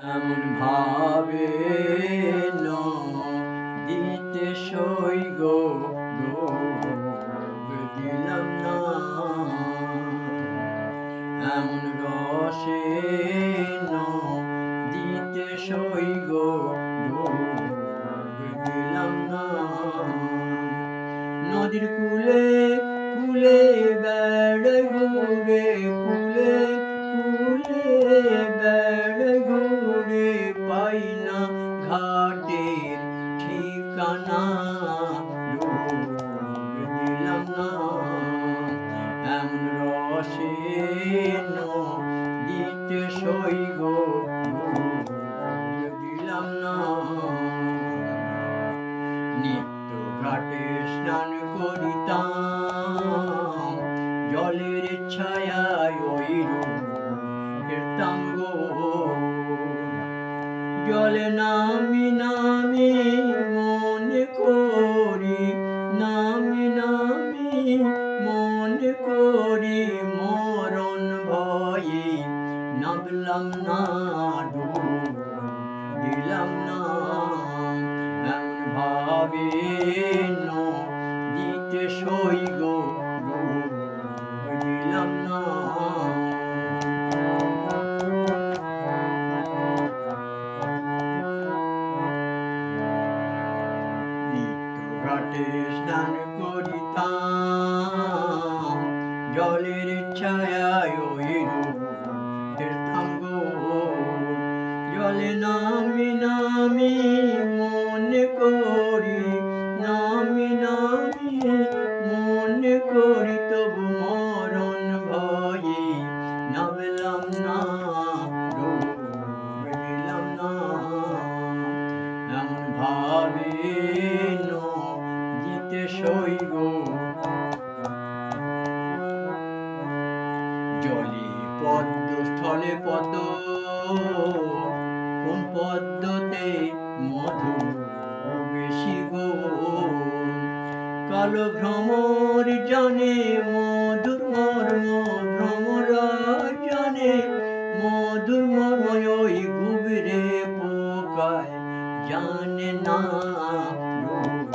এমন ভাবে দিতে সই গো ডোব দিলাম না, এমন রসে দিতে সই গো ডোব দিলাম না। নদীর কূলে কূলে বেড়ে ঘুরে, কূলে কূলে বেড়ে ঘুরে, পাই না ঘাটের ঠিকানা, ডুব দিলাম না। এমন রসে দিতে সই গো ডুব দিলাম না। নিত্য ঘাটে স্নান করিতাম, জলের ছায়ায় ঐরূপ ফিরতাম গো। জলে নামি নামি মনে করি, নামি নামি মনে করি, মরণ ভয়ে নামলাম না, ডুব দিলাম না। এমন ভাবে দিতে সই গো ডুব দিলাম না। ঘাটে স্নান করিতাম, জলের ছায়ায় ঐরূপ ফিরতাম গো। জলে নামি নামি মনে করি, নামি নামি মনে করি, তবু মরণ ভয়ে নামলাম না, ডুব দিলাম না। এমন ভাবে দিতে সই গো। জলে পদ্ম স্থলে পদ্ম, কোন পদ্মতে মধু বেশি গো। কালো ভ্রমর জানে মধুর মর্ম, ভ্রমরা জানে মধুর মর্ম, ওই গুবরে পোকায় জানে না, ডুব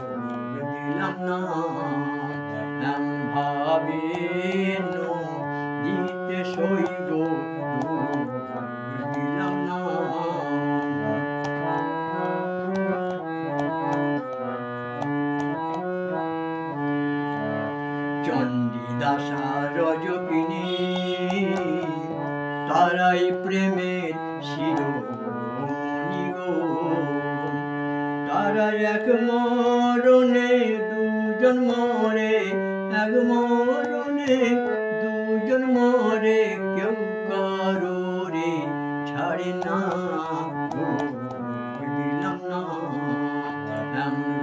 দিলাম না। এমন ভাবে দিতে সই গো ডুব দিলাম না। চণ্ডীদাসা রজকিনী তারাই প্রেমের শিরোমণি গো। তারা এক মরণে দুজন মরে, এক মরণে দুজন মরে, কেউ কারোরে ছাড়ে না, ডুব দিলাম না। এমন